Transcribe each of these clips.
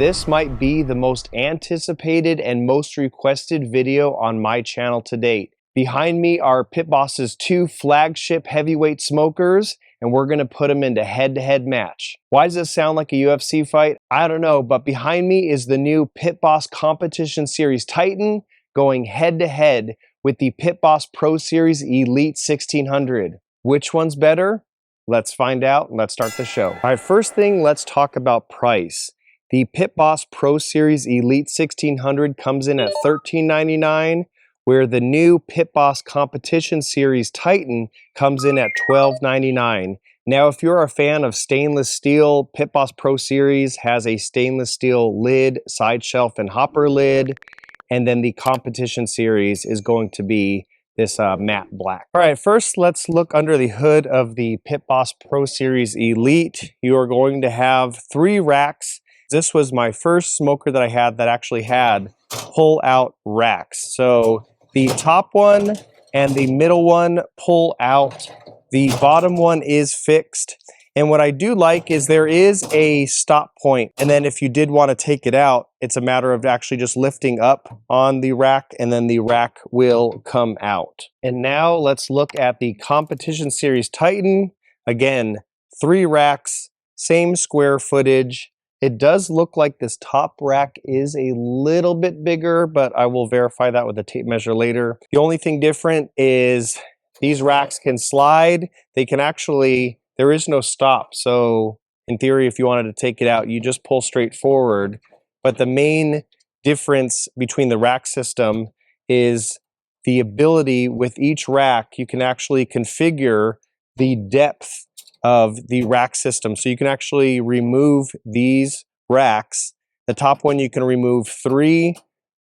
this might be the most anticipated and most requested video on my channel to date. Behind me are Pit Boss's 2 flagship heavyweight smokers, and we're gonna put them into head-to-head match. Why does this sound like a UFC fight? I don't know, but behind me is the new Pit Boss Competition Series Titan going head-to-head with the Pit Boss Pro Series Elite 1600. Which one's better? Let's find out and let's start the show. All right, first thing, let's talk about price. The Pit Boss Pro Series Elite 1600 comes in at $13.99, where the new Pit Boss Competition Series Titan comes in at $12.99. Now, if you're a fan of stainless steel, Pit Boss Pro Series has a stainless steel lid, side shelf, and hopper lid, and then the Competition Series is going to be this matte black. All right, first let's look under the hood of the Pit Boss Pro Series Elite. You are going to have 3 racks. This was my first smoker that I had that actually had pull-out racks. So the top one and the middle one pull out. The bottom one is fixed. And what I do like is there is a stop point. And then if you did want to take it out, it's a matter of actually just lifting up on the rack and then the rack will come out. And now let's look at the Competition Series Titan. Again, 3 racks, same square footage. It does look like this top rack is a little bit bigger, but I will verify that with a tape measure later. The only thing different is these racks can slide. They can actually, there is no stop. So in theory, if you wanted to take it out, you just pull straight forward. But the main difference between the rack system is the ability with each rack, you can actually configure the depth of the rack system. So you can actually remove these racks. The top one, you can remove 3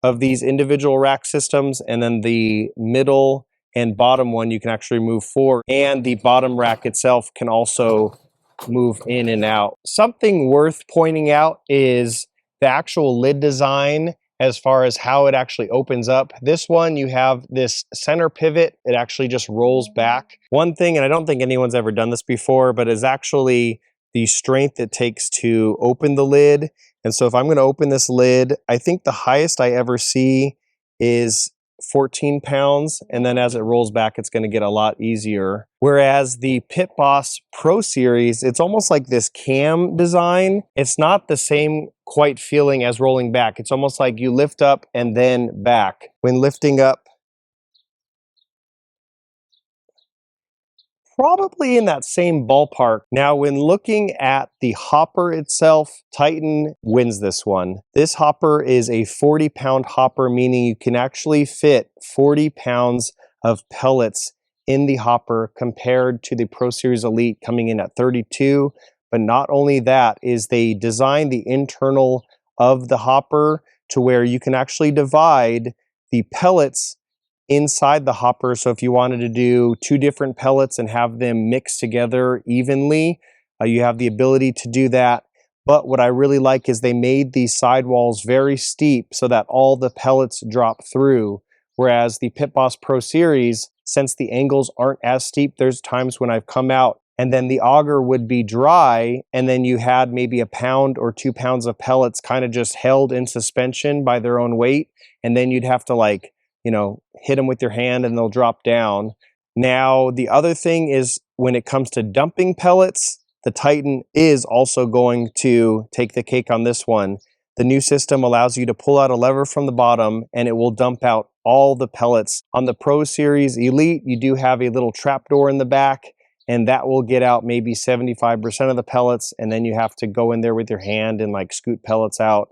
of these individual rack systems, and then the middle and bottom one, you can actually remove 4. And the bottom rack itself can also move in and out. Something worth pointing out is the actual lid design as far as how it actually opens up. This one, you have this center pivot. It actually just rolls back. One thing, and I don't think anyone's ever done this before, but is actually the strength it takes to open the lid. And so if I'm going to open this lid, I think the highest I ever see is 14 pounds, and then as it rolls back, it's going to get a lot easier. Whereas the Pit Boss Pro Series, it's almost like this cam design. It's not the same quite feeling as rolling back. It's almost like you lift up and then back. When lifting up, probably in that same ballpark. Now, when looking at the hopper itself, Titan wins this one. This hopper is a 40-pound hopper, meaning you can actually fit 40 pounds of pellets in the hopper compared to the Pro Series Elite coming in at 32. But not only that, is they designed the internal of the hopper to where you can actually divide the pellets inside the hopper. So if you wanted to do 2 different pellets and have them mixed together evenly, you have the ability to do that. But what I really like is they made these sidewalls very steep so that all the pellets drop through. Whereas the Pit Boss Pro Series, since the angles aren't as steep, there's times when I've come out and then the auger would be dry, and then you had maybe 1 pound or 2 pounds of pellets kind of just held in suspension by their own weight. And then you'd have to, like, you know, hit them with your hand and they'll drop down. Now, the other thing is when it comes to dumping pellets, the Titan is also going to take the cake on this one. The new system allows you to pull out a lever from the bottom and it will dump out all the pellets. On the Pro Series Elite, you do have a little trap door in the back, and that will get out maybe 75% of the pellets, and then you have to go in there with your hand and like scoot pellets out.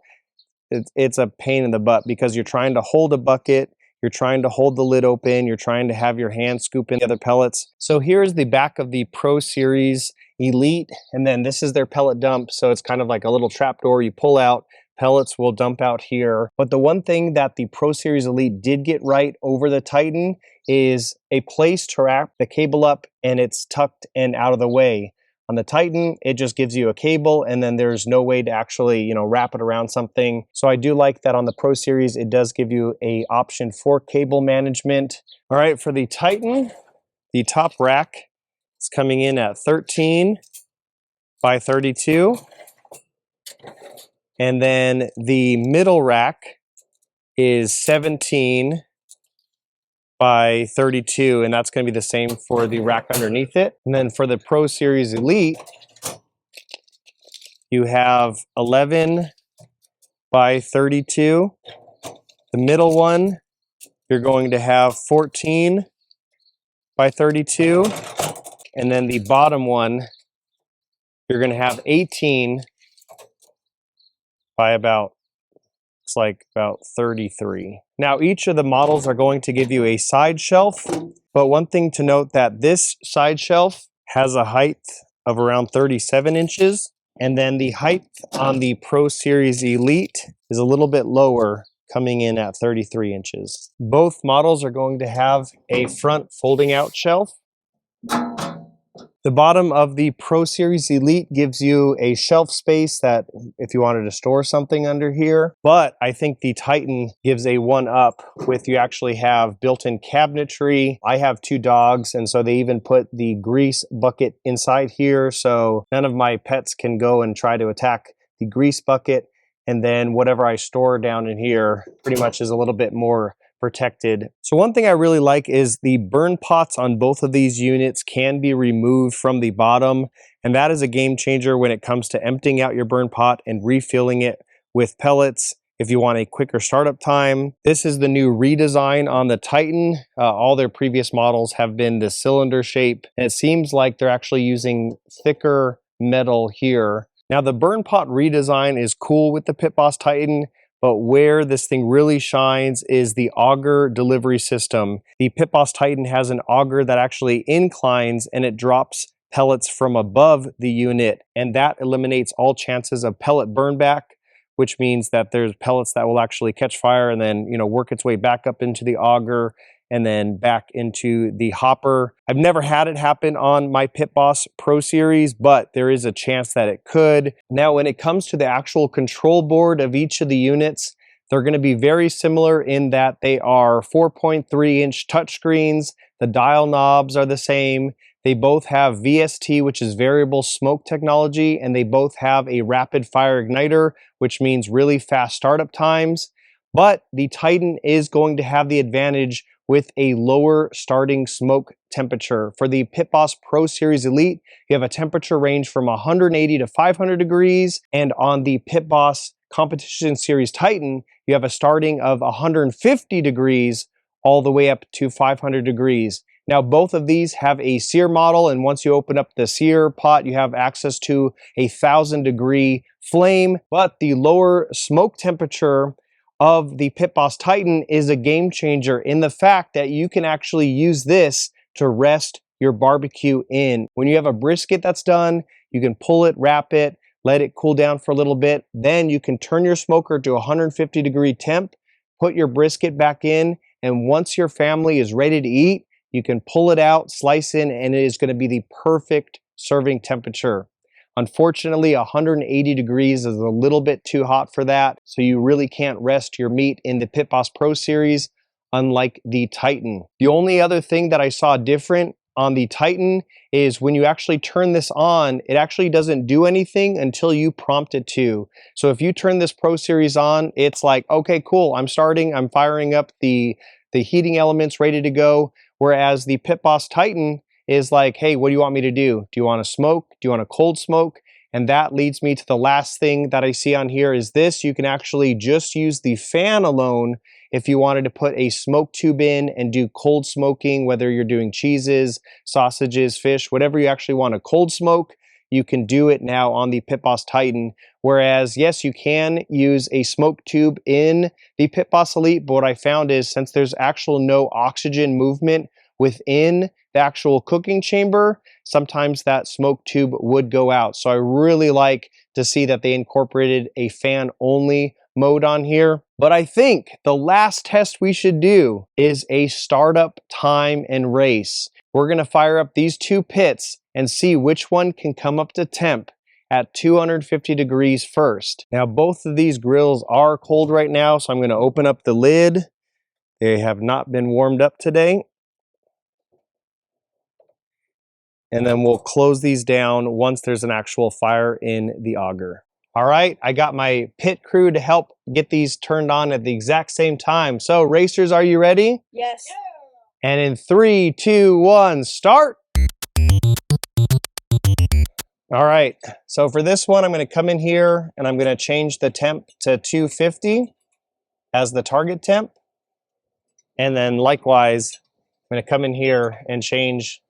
It's a pain in the butt because you're trying to hold a bucket, you're trying to hold the lid open, you're trying to have your hand scoop in the other pellets. So here's the back of the Pro Series Elite, and then this is their pellet dump. So it's kind of like a little trap door you pull out, pellets will dump out here. But the one thing that the Pro Series Elite did get right over the Titan is a place to wrap the cable up, and it's tucked and out of the way. On the Titan, it just gives you a cable, and then there's no way to actually, you know, wrap it around something. So I do like that on the Pro Series, it does give you a option for cable management. All right, for the Titan, the top rack is coming in at 13 by 32. And then the middle rack is 17 by 32, and that's going to be the same for the rack underneath it. And then for the Pro Series Elite, you have 11 by 32. The middle one, you're going to have 14 by 32. And then the bottom one, you're going to have 18 by about, looks like about 33. Now, each of the models are going to give you a side shelf, but one thing to note that this side shelf has a height of around 37 inches, and then the height on the Pro Series Elite is a little bit lower, coming in at 33 inches. Both models are going to have a front folding out shelf. The bottom of the Pro Series Elite gives you a shelf space that if you wanted to store something under here, but I think the Titan gives a one-up with you actually have built-in cabinetry. I have 2 dogs, and so they even put the grease bucket inside here, so none of my pets can go and try to attack the grease bucket. And then whatever I store down in here pretty much is a little bit more protected. So one thing I really like is the burn pots on both of these units can be removed from the bottom, and that is a game changer when it comes to emptying out your burn pot and refilling it with pellets if you want a quicker startup time. This is the new redesign on the Titan. All their previous models have been the cylinder shape, and it seems like they're actually using thicker metal here. Now the burn pot redesign is cool with the Pit Boss Titan, but where this thing really shines is the auger delivery system. The Pit Boss Titan has an auger that actually inclines and it drops pellets from above the unit, and that eliminates all chances of pellet burn back, which means that there's pellets that will actually catch fire and then, work its way back up into the auger and then back into the hopper. I've never had it happen on my Pit Boss Pro Series, but there is a chance that it could. Now, when it comes to the actual control board of each of the units, they're going to be very similar in that they are 4.3-inch touchscreens. The dial knobs are the same. They both have VST, which is variable smoke technology, and they both have a rapid fire igniter, which means really fast startup times. But the Titan is going to have the advantage with a lower starting smoke temperature. For the Pit Boss Pro Series Elite, you have a temperature range from 180 to 500 degrees, and on the Pit Boss Competition Series Titan, you have a starting of 150 degrees all the way up to 500 degrees. Now, both of these have a sear model, and once you open up the sear pot, you have access to a 1,000-degree flame, but the lower smoke temperature of the Pit Boss Titan is a game changer in the fact that you can actually use this to rest your barbecue in. When you have a brisket that's done, you can pull it, wrap it, let it cool down for a little bit. Then you can turn your smoker to 150-degree temp, put your brisket back in, and once your family is ready to eat, you can pull it out, slice in, and it is going to be the perfect serving temperature. Unfortunately, 180 degrees is a little bit too hot for that, so you really can't rest your meat in the Pit Boss Pro Series, unlike the Titan. The only other thing that I saw different on the Titan is when you actually turn this on, it actually doesn't do anything until you prompt it to. So if you turn this Pro Series on, it's like, okay, cool, I'm firing up the heating elements ready to go, whereas the Pit Boss Titan is like, hey, what do you want me to do? Do you want to smoke? Do you want a cold smoke? And that leads me to the last thing that I see on here is this. You can actually just use the fan alone if you wanted to put a smoke tube in and do cold smoking, whether you're doing cheeses, sausages, fish, whatever you actually want to cold smoke, you can do it now on the Pit Boss Titan. Whereas, yes, you can use a smoke tube in the Pit Boss Elite, but what I found is since there's actual no oxygen movement within the actual cooking chamber, sometimes that smoke tube would go out. So I really like to see that they incorporated a fan only mode on here. But I think the last test we should do is a startup time and race. We're going to fire up these 2 pits and see which one can come up to temp at 250 degrees first. Now, both of these grills are cold right now, so I'm going to open up the lid. They have not been warmed up today. And then we'll close these down once there's an actual fire in the auger. All right, I got my pit crew to help get these turned on at the exact same time. So racers, are you ready? Yes. And in 3, 2, 1, start. All right, so for this one, I'm going to come in here and I'm going to change the temp to 250 as the target temp. And then likewise, I'm going to come in here and change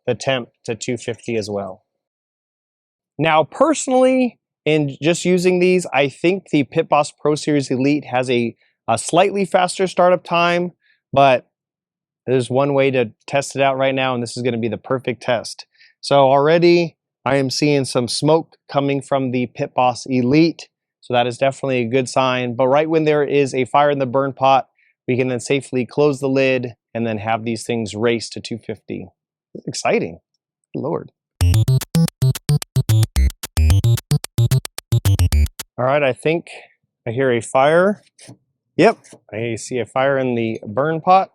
the temp to 250 as well. Now, personally, in just using these, I think the Pit Boss Pro Series Elite has a slightly faster startup time, but there's one way to test it out right now, and this is going to be the perfect test. So already I am seeing some smoke coming from the Pit Boss Elite, so that is definitely a good sign. But right when there is a fire in the burn pot, we can then safely close the lid and then have these things race to 250. It's exciting. Good Lord. All right, I think I hear a fire. Yep, I see a fire in the burn pot.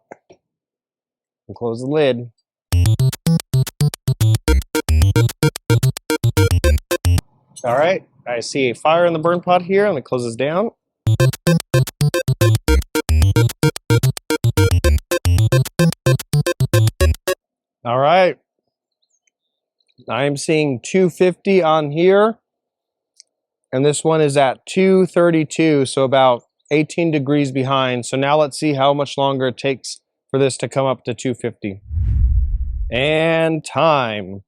I'll close the lid. All right, I see a fire in the burn pot here. I'm gonna close this down. All right, I'm seeing 250 on here, and this one is at 232, so about 18 degrees behind. So now let's see how much longer it takes for this to come up to 250. And time.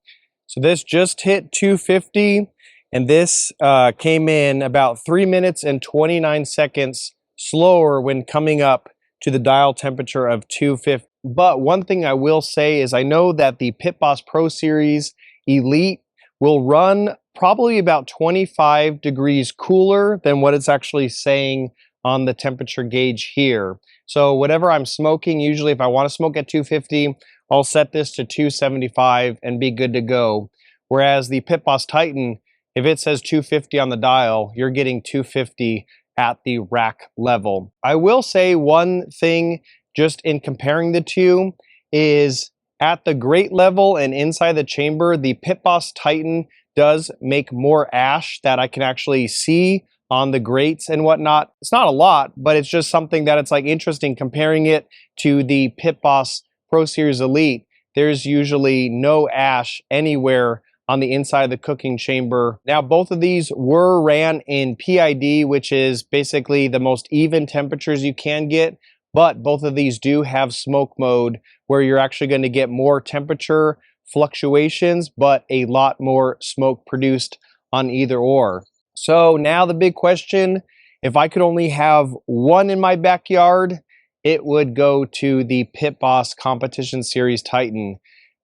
So this just hit 250, and this came in about 3 minutes and 29 seconds slower when coming up to the dial temperature of 250. But one thing I will say is I know that the Pit Boss Pro Series Elite will run probably about 25 degrees cooler than what it's actually saying on the temperature gauge here. So whatever I'm smoking, usually if I want to smoke at 250, I'll set this to 275 and be good to go. Whereas the Pit Boss Titan, if it says 250 on the dial, you're getting 250 at the rack level. I will say one thing just in comparing the two is at the grate level and inside the chamber, the Pit Boss Titan does make more ash that I can actually see on the grates and whatnot. It's not a lot, but it's just something that it's like interesting comparing it to the Pit Boss Pro Series Elite. There's usually no ash anywhere on the inside of the cooking chamber. Now, both of these were ran in PID, which is basically the most even temperatures you can get, but both of these do have smoke mode where you're actually going to get more temperature fluctuations, but a lot more smoke produced on either or. So now the big question, if I could only have one in my backyard, it would go to the Pit Boss Competition Series Titan.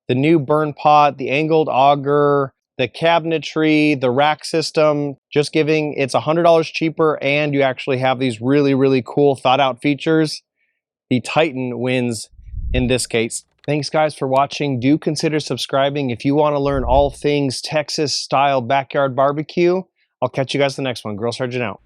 The new burn pot, the angled auger, the cabinetry, the rack system, just giving it's $100 cheaper, and you actually have these really, really cool thought out features. The Titan wins in this case. Thanks guys for watching. Do consider subscribing if you want to learn all things Texas style backyard barbecue. I'll catch you guys in the next one. Grill Sergeant out.